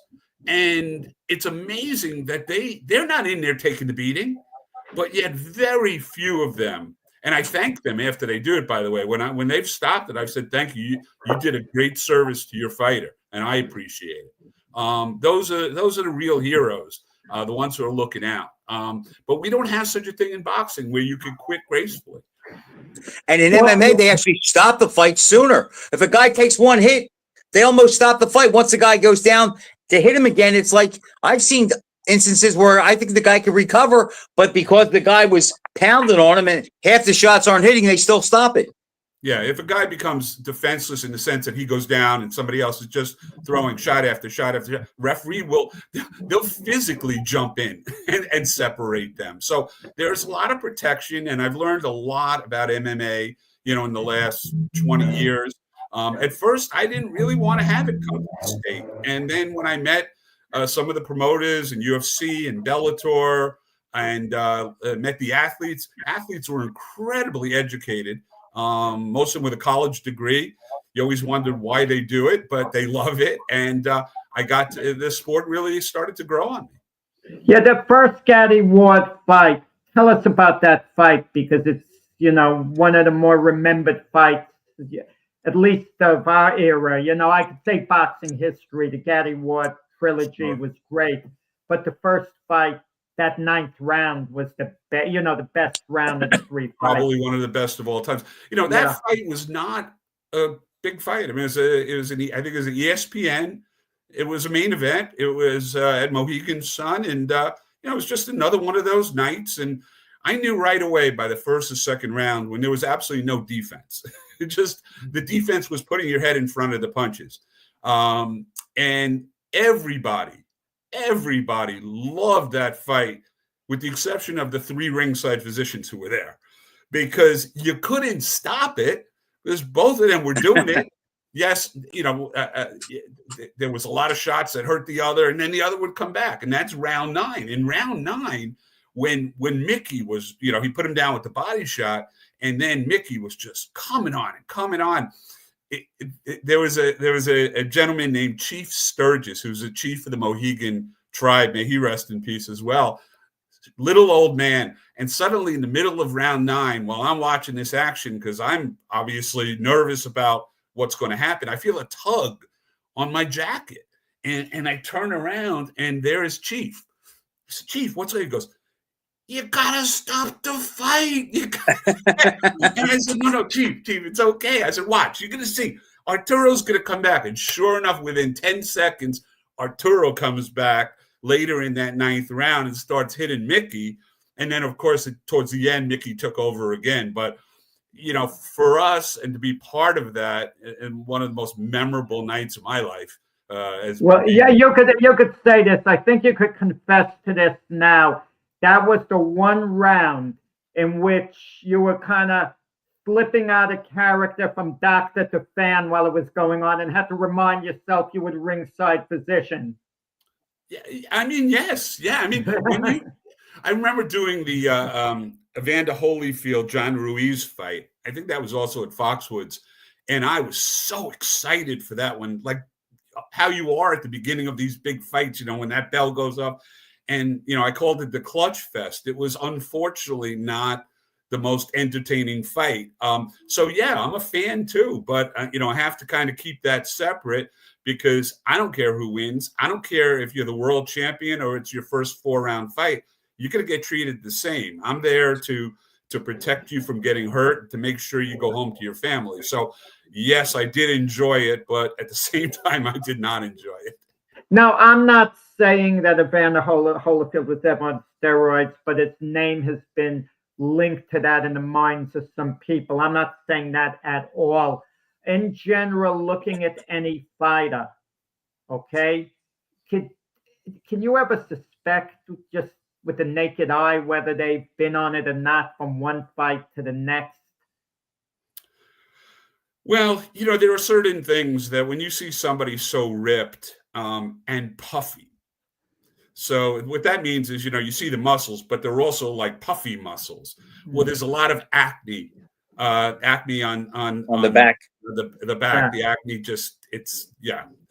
And it's amazing that they're not in there taking the beating, but yet very few of them. And I thank them after they do it, by the way. When they've stopped it, I've said, thank you. You did a great service to your fighter, and I appreciate it. Those are the real heroes, the ones who are looking out. But we don't have such a thing in boxing where you can quit gracefully. And in MMA, they actually stop the fight sooner. If a guy takes one hit, they almost stop the fight. Once the guy goes down, to hit him again, it's like I've seen instances where I think the guy could recover, but because the guy was pounding on him and half the shots aren't hitting, they still stop it. Yeah, if a guy becomes defenseless in the sense that he goes down and somebody else is just throwing shot after shot after shot, referee they'll physically jump in and separate them. So there's a lot of protection, and I've learned a lot about MMA, in the last 20 years. At first, I didn't really want to have it come to the state. And then when I met some of the promoters in UFC and Bellator and met the athletes were incredibly educated. Most of them with a college degree. You always wondered why they do it, but they love it. And the sport really started to grow on me. Yeah, the first Gatti Ward fight. Tell us about that fight, because it's, one of the more remembered fights, at least of our era. I could say boxing history. The Gatti Ward trilogy was great, but the first fight, that 9th round, was the best round of the 3 fights. Probably one of the best of all times. That fight was not a big fight. I mean, it was an ESPN. It was a main event. It was at Mohegan Sun, and it was just another one of those nights. And I knew right away by the first or second round when there was absolutely no defense. The defense was putting your head in front of the punches, and everybody loved that fight, with the exception of the 3 ringside physicians who were there, because you couldn't stop it because both of them were doing it. Yes, there was a lot of shots that hurt the other, and then the other would come back, and that's round 9. In round 9, when Mickey was, he put him down with the body shot, and then Mickey was just coming on. There was a gentleman named Chief Sturgis, who's a chief of the Mohegan tribe. May he rest in peace as well. Little old man. And suddenly in the middle of round 9, while I'm watching this action, because I'm obviously nervous about what's going to happen, I feel a tug on my jacket. And I turn around, and there is Chief. I said, Chief, what's going on? He goes, you gotta stop the fight. And I said, no, Chief, it's okay. I said, watch, you're gonna see. Arturo's gonna come back. And sure enough, within 10 seconds, Arturo comes back later in that 9th round and starts hitting Mickey. And then, of course, towards the end, Mickey took over again. But, for us, and to be part of that, and one of the most memorable nights of my life. You could say this. I think you could confess to this now. That was the one round in which you were kind of slipping out of character from doctor to fan while it was going on, and had to remind yourself you were the ringside physician. Yeah, I mean, yes. Yeah, I mean, I remember doing the Evander Holyfield, John Ruiz fight. I think that was also at Foxwoods. And I was so excited for that one, like how you are at the beginning of these big fights, when that bell goes up. And, I called it the Clutch Fest. It was unfortunately not the most entertaining fight. So, yeah, I'm a fan, too. But, I have to kind of keep that separate, because I don't care who wins. I don't care if you're the world champion or it's your first 4-round fight. You're going to get treated the same. I'm there to protect you from getting hurt, to make sure you go home to your family. So, yes, I did enjoy it. But at the same time, I did not enjoy it. Now, I'm not saying that Evander Holyfield was ever on steroids, but its name has been linked to that in the minds of some people. I'm not saying that at all. In general, looking at any fighter, okay, can you ever suspect, just with the naked eye, whether they've been on it or not from one fight to the next? Well, there are certain things that when you see somebody so ripped and puffy. So what that means is, you see the muscles, but they're also like puffy muscles. Well, there's a lot of acne, acne on the back. the back. The acne just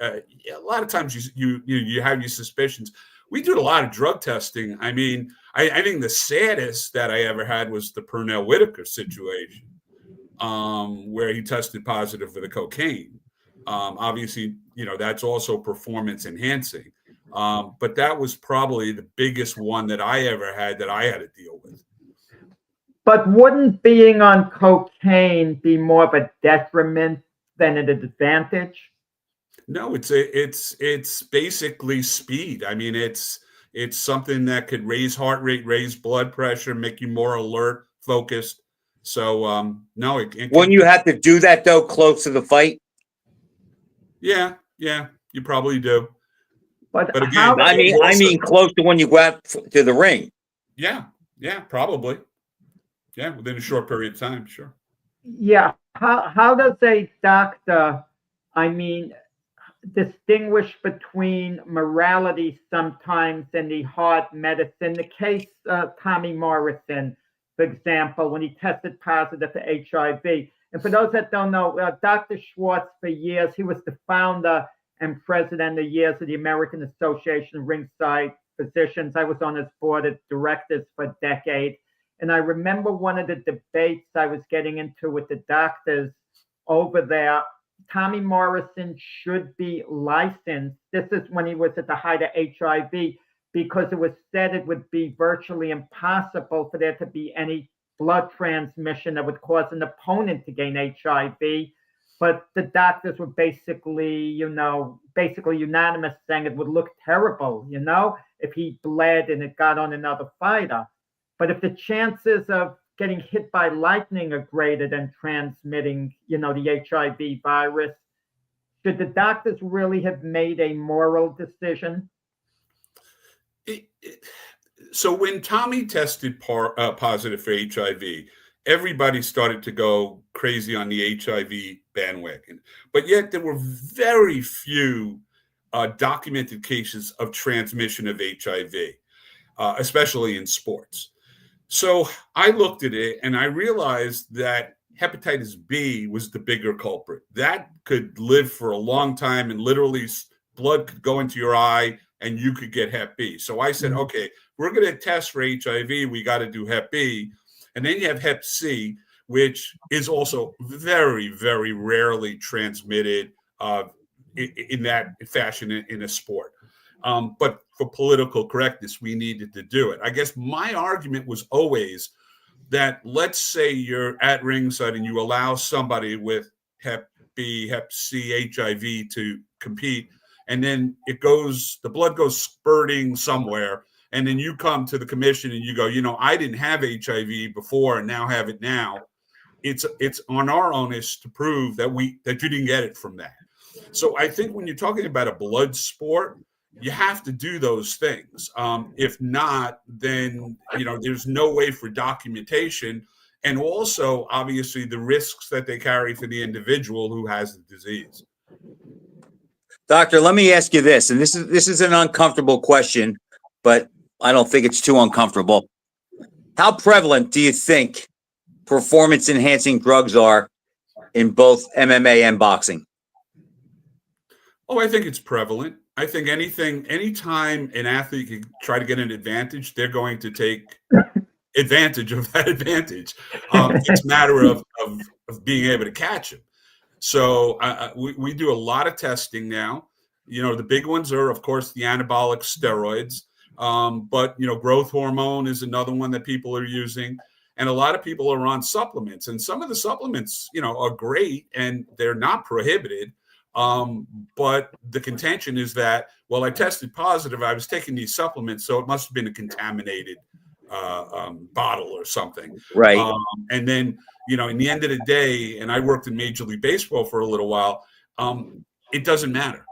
a lot of times you have your suspicions. We do a lot of drug testing. I mean, I think the saddest that I ever had was the Pernell Whitaker situation, where he tested positive for the cocaine. Obviously, that's also performance enhancing. But that was probably the biggest one that I ever had that I had to deal with. But wouldn't being on cocaine be more of a detriment than an advantage? No, it's basically speed. I mean, it's something that could raise heart rate, raise blood pressure, make you more alert, focused. So no, Wouldn't you have to do that though, close to the fight? Yeah, you probably do. But again, I mean, close to when you go out to the ring. Yeah, probably. Yeah, within a short period of time, sure. Yeah, how does a doctor, distinguish between morality sometimes and the hard medicine? The case Tommy Morrison, for example, when he tested positive for HIV. And for those that don't know, Dr. Schwartz, for years, he was the founder and president of years of the American Association of Ringside Physicians. I was on his board of directors for a decade. And I remember one of the debates I was getting into with the doctors over there. Tommy Morrison should be licensed. This is when he was at the height of HIV, because it was said it would be virtually impossible for there to be any blood transmission that would cause an opponent to gain HIV. But the doctors were basically unanimous, saying it would look terrible, if he bled and it got on another fighter. But if the chances of getting hit by lightning are greater than transmitting, the HIV virus, should the doctors really have made a moral decision? So when Tommy tested positive for HIV, everybody started to go crazy on the HIV bandwagon. But yet there were very few documented cases of transmission of HIV, especially in sports. So I looked at it and I realized that hepatitis B was the bigger culprit. That could live for a long time, and literally blood could go into your eye and you could get hep B. So I said, okay, we're going to test for HIV. We got to do hep B. And then you have hep C, which is also very, very rarely transmitted in that fashion in a sport. But for political correctness, we needed to do it. I guess my argument was always that, let's say you're at ringside and you allow somebody with hep B, hep C, HIV to compete, and then the blood goes spurting somewhere, and then you come to the commission and you go, I didn't have HIV before and now have it now. It's on our onus to prove that you didn't get it from that. So I think when you're talking about a blood sport, you have to do those things. If not, then there's no way for documentation, and also obviously the risks that they carry for the individual who has the disease. Doctor, let me ask you this, and this is an uncomfortable question, but I don't think it's too uncomfortable. How prevalent do you think performance enhancing drugs are in both MMA and boxing? Oh, I think it's prevalent. I think anytime an athlete can try to get an advantage, they're going to take advantage of that advantage. It's a matter of being able to catch him. So we do a lot of testing now. The big ones are, of course, the anabolic steroids. But growth hormone is another one that people are using. And a lot of people are on supplements. And some of the supplements, are great and they're not prohibited. But the contention is that, well, I tested positive, I was taking these supplements, so it must have been a contaminated bottle or something. Right. And then, in the end of the day, and I worked in Major League Baseball for a little while, it doesn't matter.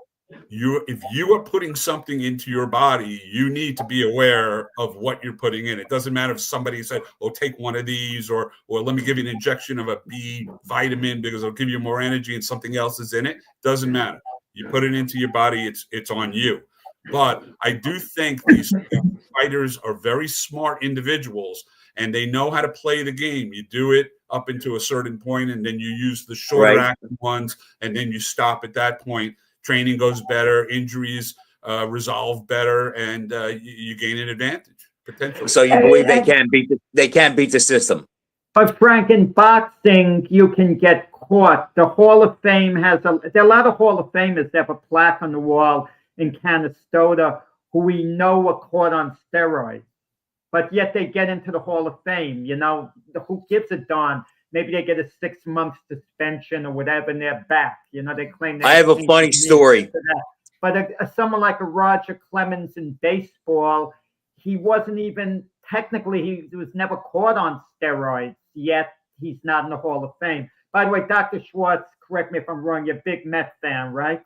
if you are putting something into your body, you need to be aware of what you're putting in. It doesn't matter if somebody said, "Oh, take one of these," or let me give you an injection of a B vitamin because it'll give you more energy and something else is in it. Doesn't matter. You put it into your body, it's on you. But I do think these fighters are very smart individuals, and they know how to play the game. You do it up into a certain point, and then you use the shorter acting ones, and then you stop at that point. Training goes better, injuries resolve better, and you gain an advantage potentially. So you believe they can beat the system? But Frank, in boxing, you can get caught. The Hall of Fame there are a lot of Hall of Famers that have a plaque on the wall in Canastota who we know were caught on steroids, but yet they get into the Hall of Fame. You know, who gives a darn? Maybe they get a 6-month suspension or whatever, and they're back. You know, they claim. I have a funny story. But someone like a Roger Clemens in baseball, he wasn't even technically, he was never caught on steroids, yet he's not in the Hall of Fame. By the way, Dr. Schwartz, correct me if I'm wrong, you're a big Mets fan, right?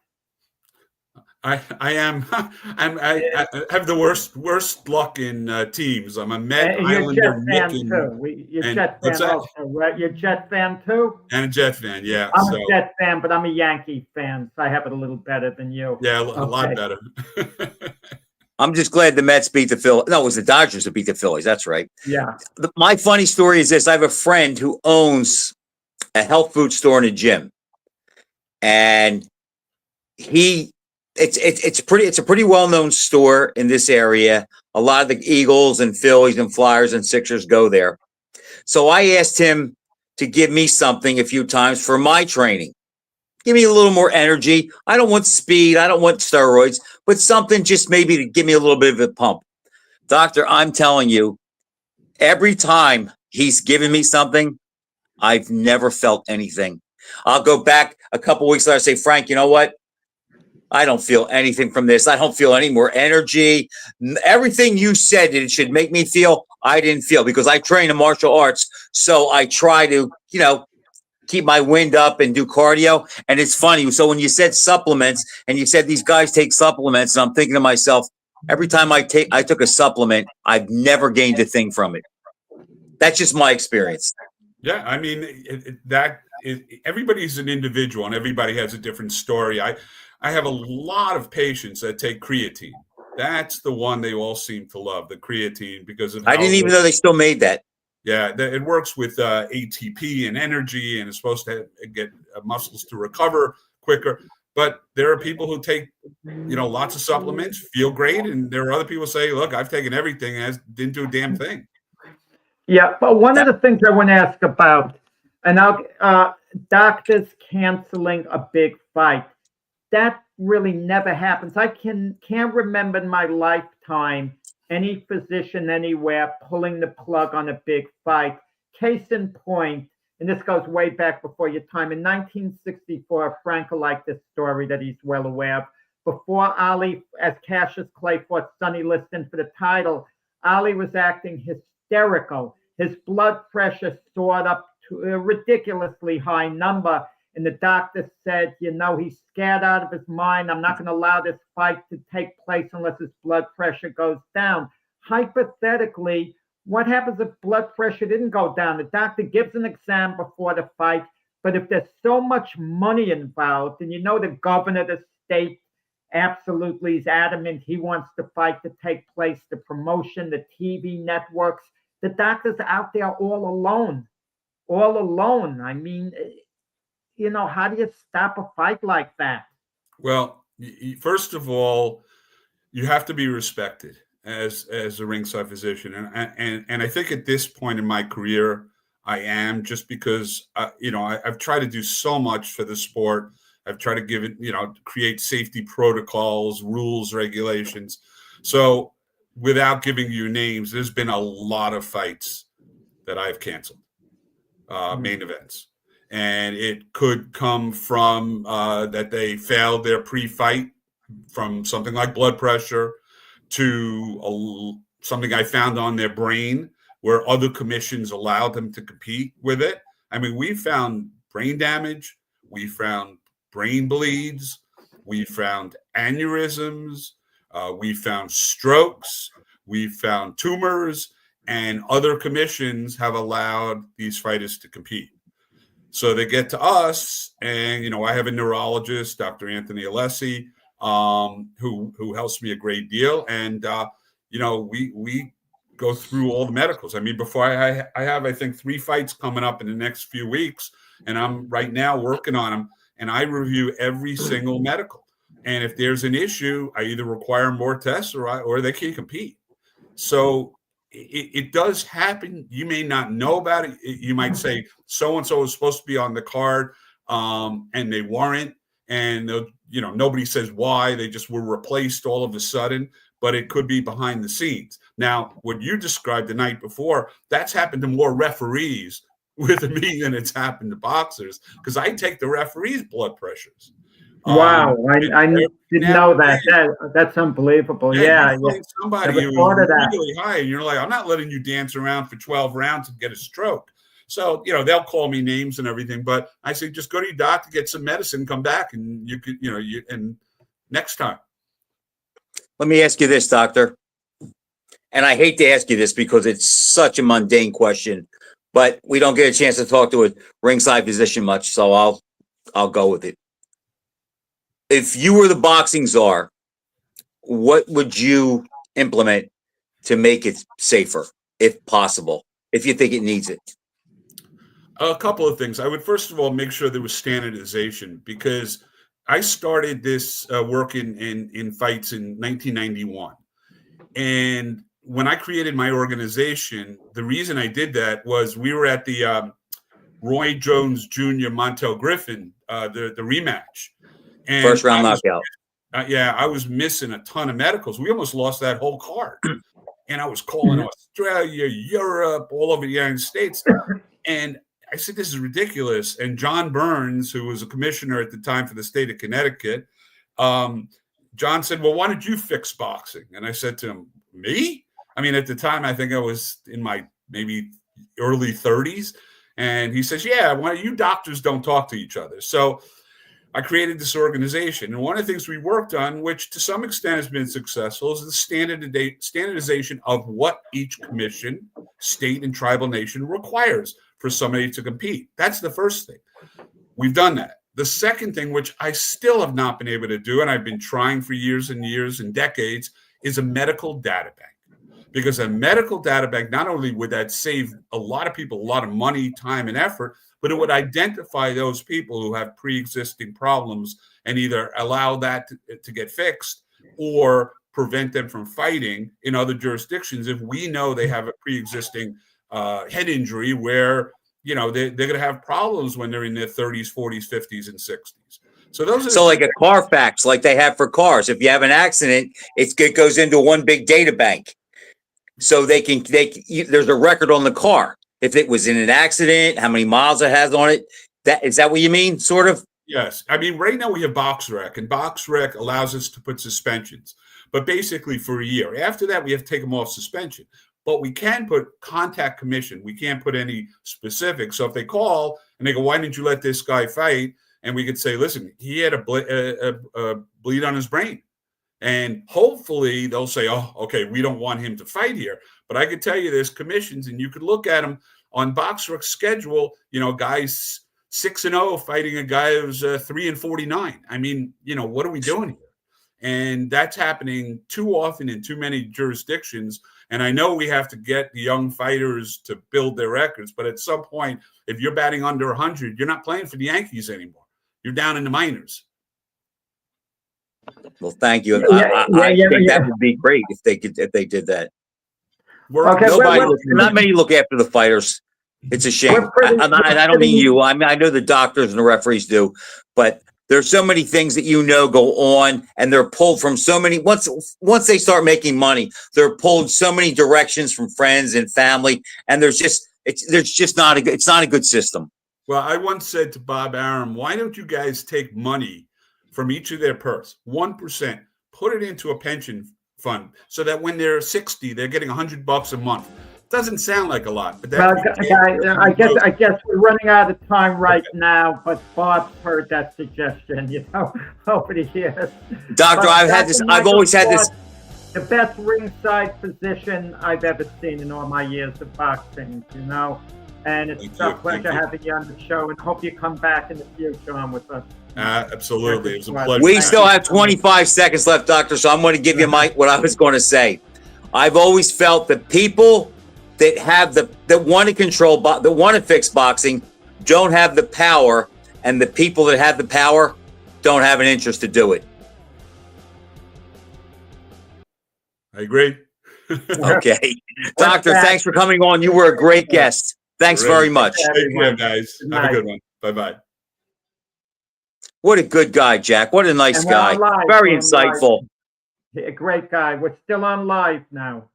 I am. I have the worst luck in teams. I'm a Met, Islander, Jet fan Nick, too. You're Jet fan also, right? You're a Jet fan too? And a Jet fan, yeah. I'm a Jet fan, but I'm a Yankee fan, so I have it a little better than you. Yeah, a lot better. I'm just glad the Mets beat the Phillies. No, it was the Dodgers that beat the Phillies. That's right. Yeah. My funny story is this. I have a friend who owns a health food store and a gym. And it's a pretty well-known store in this area. A lot of the Eagles and Phillies and Flyers and Sixers go there. So I asked him to give me something a few times for my training. Give me a little more energy. I don't want speed. I don't want steroids, but something just maybe to give me a little bit of a pump. Doctor, I'm telling you, every time he's given me something, I've never felt anything. I'll go back a couple weeks later and say, Frank, you know what? I don't feel anything from this. I don't feel any more energy. Everything you said that it should make me feel, I didn't feel, because I train in martial arts. So I try to, keep my wind up and do cardio. And it's funny. So when you said supplements and you said these guys take supplements, and I'm thinking to myself, every time I took a supplement, I've never gained a thing from it. That's just my experience. Yeah. I mean, everybody's an individual and everybody has a different story. I have a lot of patients that take creatine. That's the one they all seem to love, the creatine, because of I didn't even know they still made that. Yeah, it works with ATP and energy, and it's supposed to get muscles to recover quicker. But there are people who take, lots of supplements, feel great, and there are other people who say, "Look, I've taken everything, and didn't do a damn thing." Yeah, but one of the things I want to ask about, and doctors canceling a big fight, that really never happens. I can't remember in my lifetime any physician anywhere pulling the plug on a big fight. Case in point, and this goes way back before your time, in 1964, Frank will like this story that he's well aware of. Before Ali, as Cassius Clay fought Sonny Liston for the title, Ali was acting hysterical. His blood pressure soared up to a ridiculously high number. And the doctor said, he's scared out of his mind. I'm not going to allow this fight to take place unless his blood pressure goes down. Hypothetically, what happens if blood pressure didn't go down? The doctor gives an exam before the fight, but if there's so much money involved, and the governor of the state absolutely is adamant he wants the fight to take place, the promotion, the TV networks, the doctor's out there all alone. I mean, how do you stop a fight like that? Well, first of all, you have to be respected as a ringside physician, and I think at this point in my career, I am, just because I've tried to do so much for the sport. I've tried to give it, create safety protocols, rules, regulations. So, without giving you names, there's been a lot of fights that I've canceled, main events. And it could come from that they failed their pre-fight, from something like blood pressure, to something I found on their brain where other commissions allowed them to compete with it. I mean, we found brain damage, we found brain bleeds, we found aneurysms, we found strokes, we found tumors, and other commissions have allowed these fighters to compete. So they get to us, and I have a neurologist, Dr. Anthony Alessi, who helps me a great deal, and we go through all the medicals. I mean, before I have, I think, 3 fights coming up in the next few weeks, and I'm right now working on them, and I review every single medical. And if there's an issue, I either require more tests or they can't compete. So it does happen. You may not know about it. You might say so-and-so is supposed to be on the card, and they weren't. And, nobody says why. They just were replaced all of a sudden, but it could be behind the scenes. Now, what you described the night before, that's happened to more referees with me than it's happened to boxers, because I take the referees' blood pressures. Wow, I didn't know that. That's unbelievable. Yeah. Somebody who's really high, and you're like, I'm not letting you dance around for 12 rounds and get a stroke. So, they'll call me names and everything, but I say, just go to your doctor, get some medicine, come back, and you could, and next time. Let me ask you this, doctor. And I hate to ask you this because it's such a mundane question, but we don't get a chance to talk to a ringside physician much, so I'll go with it. If you were the boxing czar, what would you implement to make it safer, if possible, if you think it needs it? A couple of things. I would first of all make sure there was standardization, because I started this work in fights in 1991. And when I created my organization, the reason I did that was we were at the Roy Jones Jr. Montel Griffin, the rematch. And first round knockout. I was missing a ton of medicals. We almost lost that whole card. And I was calling Australia, Europe, all over the United States. And I said, this is ridiculous. And John Burns, who was a commissioner at the time for the state of Connecticut, John said, well, why don't you fix boxing? And I said to him, me? I mean, at the time, I think I was in my maybe early 30s. And he says, yeah, why you doctors don't talk to each other? So I created this organization. And one of the things we worked on, which to some extent has been successful, is the standardization of what each commission, state and tribal nation requires for somebody to compete. That's the first thing. We've done that. The second thing, which I still have not been able to do, and I've been trying for years and years and decades, is a medical data bank. Because a medical data bank, not only would that save a lot of people a lot of money, time, and effort, but it would identify those people who have pre-existing problems and either allow that to get fixed or prevent them from fighting in other jurisdictions if we know they have a pre-existing head injury where, they're going to have problems when they're in their 30s, 40s, 50s, and 60s. So like a Carfax, like they have for cars. If you have an accident, it goes into one big data bank. So there's a record on the car. If it was in an accident, how many miles it has on it. Is that what you mean, sort of? Yes. I mean, right now we have BoxRec, and BoxRec allows us to put suspensions, but basically for a year. After that, we have to take them off suspension. But we can put contact commission. We can't put any specifics. So if they call and they go, why didn't you let this guy fight? And we could say, listen, he had a bleed on his brain. And hopefully they'll say, oh, okay, we don't want him to fight here. But I could tell you there's commissions, and you could look at them on BoxRec's schedule, guys 6-0 fighting a guy who's 3-49. I mean, what are we doing here? And that's happening too often in too many jurisdictions. And I know we have to get the young fighters to build their records. But at some point, if you're batting under 100, you're not playing for the Yankees anymore. You're down in the minors. Well, thank you. I think that would be great if they did that. Not many look after the fighters. It's a shame. I don't mean you. I mean, I know the doctors and the referees do, but there's so many things that go on, and they're pulled from so many. Once they start making money, they're pulled so many directions from friends and family, and it's not a good system. Well, I once said to Bob Arum, why don't you guys take money from each of their purse, 1%, put it into a pension fund so that when they're 60, they're getting $100 a month. doesn't sound like a lot, but Well, that I guess we're running out of time right now, but Bob's heard that suggestion, over the years. Doctor, But I've always had this. The best ringside position I've ever seen in all my years of boxing, and it's Thank a you. pleasure having you on the show, and hope you come back in the future on with us. Absolutely. It was a pleasure. We still have 25 seconds left, Doctor, so I'm going to give you what I was going to say. I've always felt that people that want to control, that want to fix boxing, don't have the power, and the people that have the power don't have an interest to do it. I agree. Okay. Doctor, thanks for coming on. You were a great guest. Thanks very much. Take care, guys. Have a good one. Bye-bye. What a good guy, Jack. What a nice And we're guy. on live. Very We're on live. insightful. A great guy. We're still on live now.